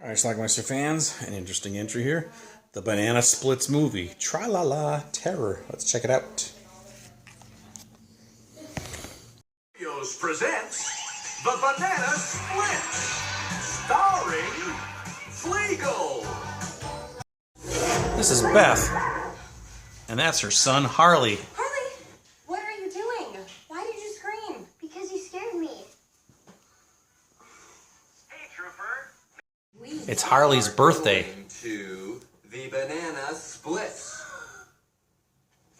Alright, Schlockmeister fans, an interesting entry here. The Banana Splits movie. Tra-la-la terror. Let's check it out. Studios presents The Banana Split, starring Fleagle. This is Beth, and that's her son Harley. Harley, what are you doing? Why did you scream? Because you scared me. Hey, Trooper. It's Harley's birthday. Going to the Banana Split.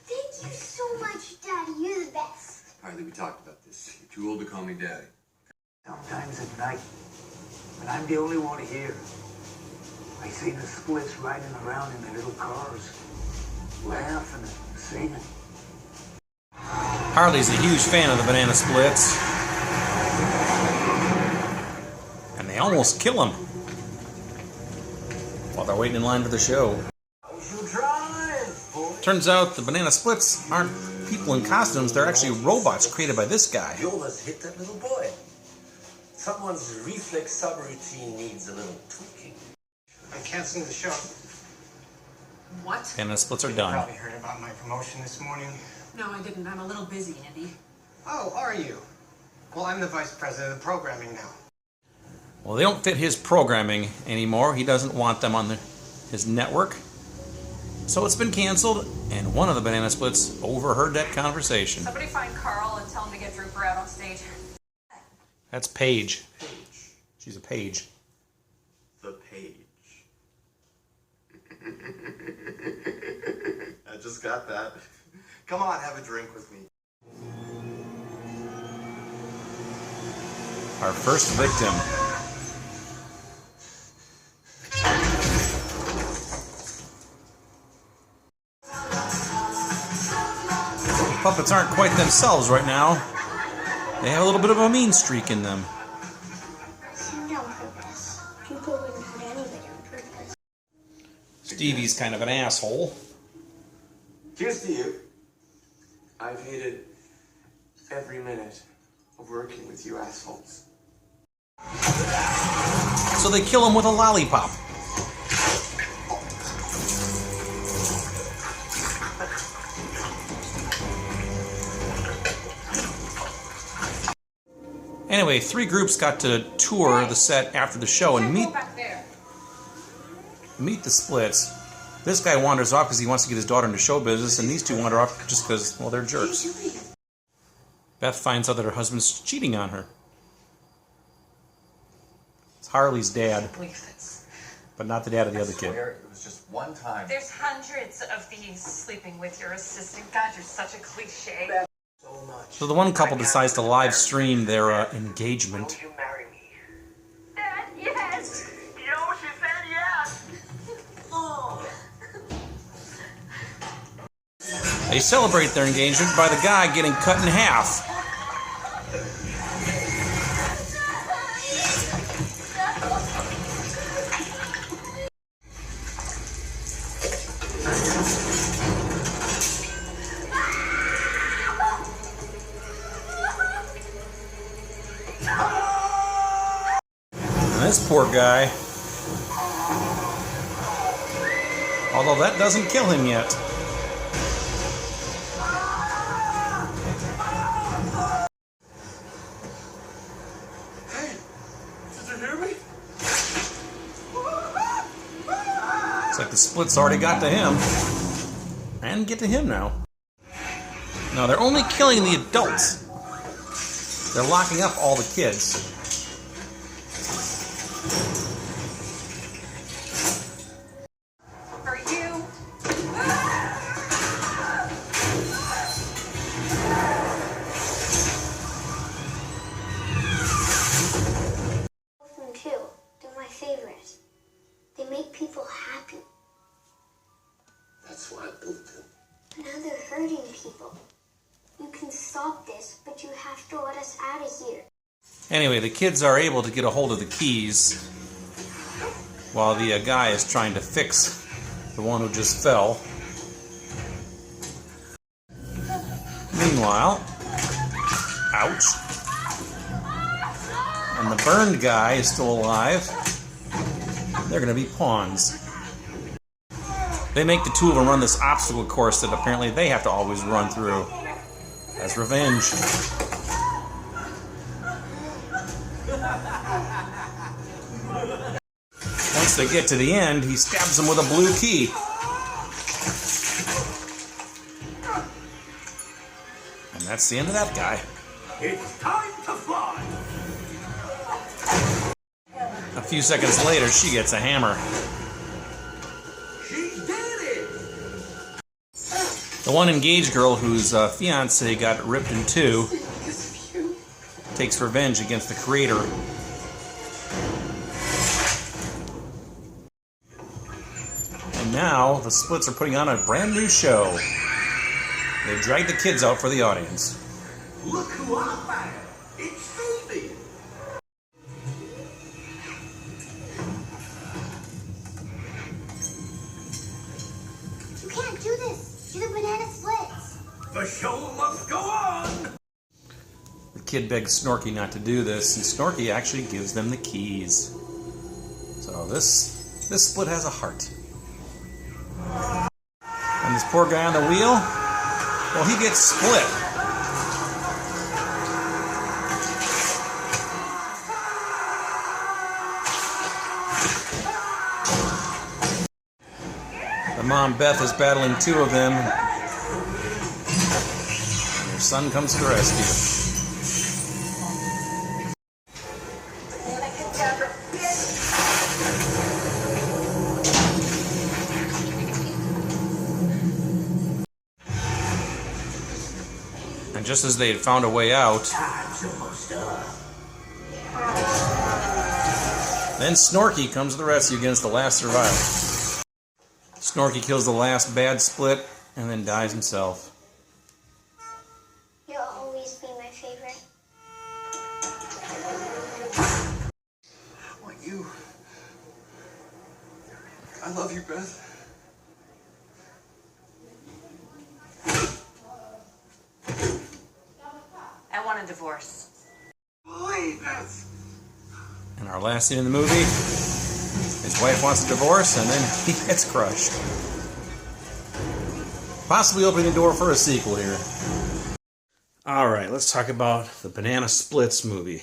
Thank you so much, Daddy. You're the best. Harley, we talked about this. You're too old to call me Daddy. Sometimes at night, when I'm the only one here, I see the splits riding around in their little cars, laughing and singing. Harley's a huge fan of the Banana Splits. And they almost kill him while they're waiting in line for the show. Turns out the Banana Splits aren't people in costumes, they're actually robots created by this guy. You almost hit that little boy. Someone's reflex subroutine needs a little tweaking. I'm canceling the show. What? Banana Splits are You done. probably heard about my promotion this morning. No, I didn't. I'm a little busy, Andy. Oh, are you? Well, I'm the vice president of programming now. Well, they don't fit his programming anymore. He doesn't want them on his network. So it's been canceled, and one of the Banana Splits overheard that conversation. Somebody find Carl and tell him to get Drooper out on stage. That's Paige. She's a page. The Page. I just got that. Come on, have a drink with me. Our first victim. The puppets aren't quite themselves right now. They have a little bit of a mean streak in them. It's not on purpose. People wouldn't hurt anybody on purpose. Stevie's kind of an asshole. Here's to you. I've hated every minute of working with you assholes. So they kill him with a lollipop. Anyway, 3 groups got to tour the set after the show and meet the Splits. This guy wanders off because he wants to get his daughter into show business, and these two wander off just because, well, they're jerks. Beth finds out that her husband's cheating on her. It's Harley's dad, but not the dad of the other kid. It was just one time. There's hundreds of these sleeping with your assistant. God, you're such a cliche. So much. So the one couple decides to live stream their engagement. Will you marry me? Dad, yes! Yo, she said yes! Oh. They celebrate their engagement by the guy getting cut in half. This poor guy. Although that doesn't kill him yet. Hey, did you hear me? It's like the Splits already got to him. And get to him now. No, they're only killing the adults. They're locking up all the kids. For you. Them too. They're my favorite. They make people happy. That's why I built them. But now they're hurting people. You can stop this, but you have to let us out of here. Anyway, the kids are able to get a hold of the keys while the guy is trying to fix the one who just fell. Meanwhile, ouch. And the burned guy is still alive. they're going to be pawns. They make the two of them run this obstacle course that apparently they have to always run through as revenge. Once they get to the end, he stabs them with a blue key. And that's the end of that guy. It's time to fly. A few seconds later, she gets a hammer. She did it. The one engaged girl whose fiance got ripped in two takes revenge against the creator. And now the Splits are putting on a brand new show. They drag the kids out for the audience. Look who I found. It's Phoebe. You can't do this. You're the banana splits. The show must go on. The kid begs Snorky not to do this, and Snorky actually gives them the keys. So this split has a heart. And this poor guy on the wheel, well, he gets split. The mom, Beth, is battling two of them. And their son comes to the rescue. And just as they had found a way out, then Snorky comes to the rescue against the last survivor. Snorky kills the last bad split and then dies himself. You'll always be my favorite. I want you. I love you, Beth. I want a divorce. Leave us. And our last scene in the movie, his wife wants a divorce and then he gets crushed. Possibly opening the door for a sequel here. Alright, let's talk about the Banana Splits movie.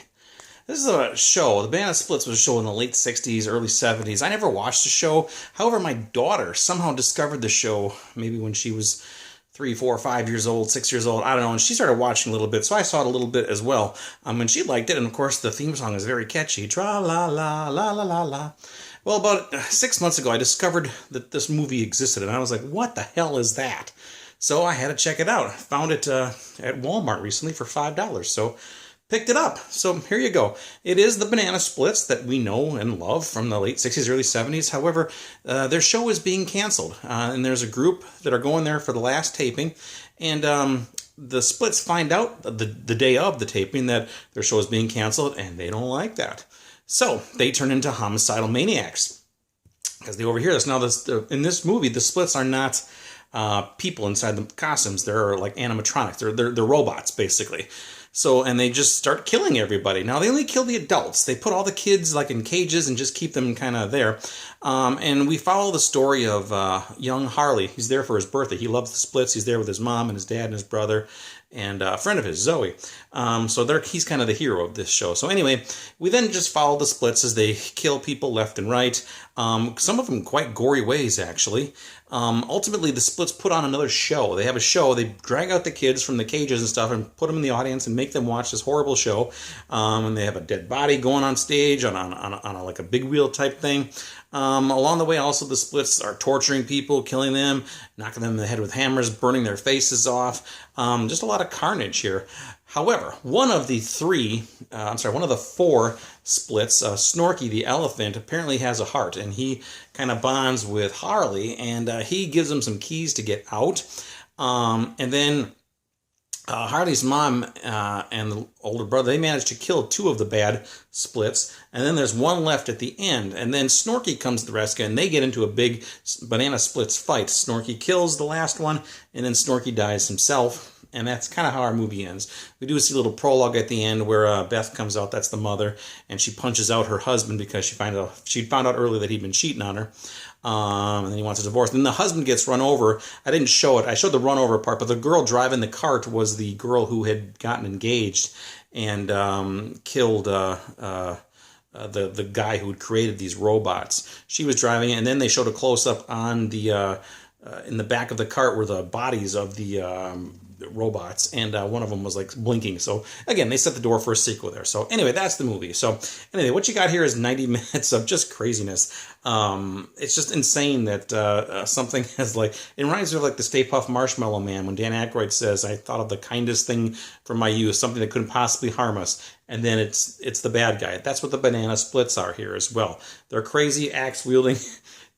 This is a show. The Banana Splits was a show in the late 60s, early 70s. I never watched the show. However, my daughter somehow discovered the show maybe when she was 3, 4, 5 years old, 6 years old, I don't know, and she started watching a little bit, so I saw it a little bit as well. And she liked it, and of course the theme song is very catchy. Tra-la-la-la-la-la-la. Well, about 6 months ago, I discovered that this movie existed, and I was like, what the hell is that? So I had to check it out. I found it at Walmart recently for $5, so picked it up. So here you go. It is the Banana Splits that we know and love from the late 60s, early 70s. However, their show is being canceled, and there's a group that are going there for the last taping, and the Splits find out the day of the taping that their show is being canceled, and they don't like that. So they turn into homicidal maniacs because they overhear this. Now, in this movie, the Splits are not people inside the costumes. They're like animatronics. They're robots, basically. So, and they just start killing everybody. Now, they only kill the adults. They put all the kids like in cages and just keep them kind of there. And we follow the story of young Harley. He's there for his birthday. He loves the Splits. He's there with his mom and his dad and his brother and a friend of his, Zoe. So he's kind of the hero of this show. So anyway, we then just follow the Splits as they kill people left and right. Some of them in quite gory ways, actually. Ultimately, the Splits put on another show. They have a show. They drag out the kids from the cages and stuff and put them in the audience and make them watch this horrible show. And they have a dead body going on stage on like a big wheel type thing. Along the way, also, the Splits are torturing people, killing them, knocking them in the head with hammers, burning their faces off. Just a lot of carnage here. However, one of the four Splits, Snorky the elephant, apparently has a heart, and he kind of bonds with Harley, and he gives him some keys to get out. And then Harley's mom and the older brother, they managed to kill two of the bad Splits, and then there's one left at the end, and then Snorky comes to the rescue, and they get into a big Banana Splits fight. Snorky kills the last one, and then Snorky dies himself. And that's kind of how our movie ends. We do see a little prologue at the end where Beth comes out, that's the mother, and she punches out her husband because she'd found out earlier that he'd been cheating on her. And then he wants a divorce. And then the husband gets run over. I didn't show it. I showed the run over part, but the girl driving the cart was the girl who had gotten engaged and killed the guy who had created these robots. She was driving it, and then they showed a close-up on the in the back of the cart were the bodies of the robots, and one of them was like blinking. So again, they set the door for a sequel there. So anyway, that's the movie. So anyway, what you got here is 90 minutes of just craziness. It's just insane that something has like, it reminds me of like the Stay Puft Marshmallow Man when Dan Aykroyd says, I thought of the kindest thing from my youth, something that couldn't possibly harm us. And then it's the bad guy. That's what the banana splits are here as well. They're crazy, axe-wielding,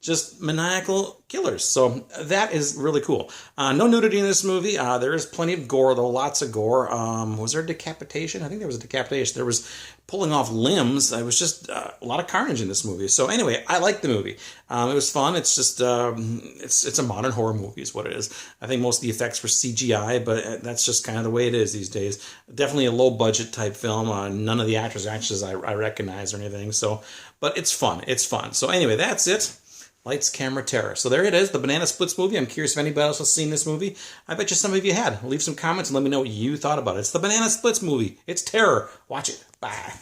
just maniacal killers. So that is really cool. No nudity in this movie. There is plenty of gore, though. Lots of gore. Was there decapitation? I think there was a decapitation. There was pulling off limbs. It was just a lot of carnage in this movie. So anyway, I like the movie. It was fun. It's just it's a modern horror movie is what it is. I think most of the effects were CGI, but that's just kind of the way it is these days. Definitely a low budget type film. None of the actors I recognize or anything. So, but it's fun. It's fun. So anyway, that's it. Lights, Camera, Terror. So there it is, the Banana Splits movie. I'm curious if anybody else has seen this movie. I bet you some of you had. Leave some comments and let me know what you thought about it. It's the Banana Splits movie. It's terror. Watch it. Bye.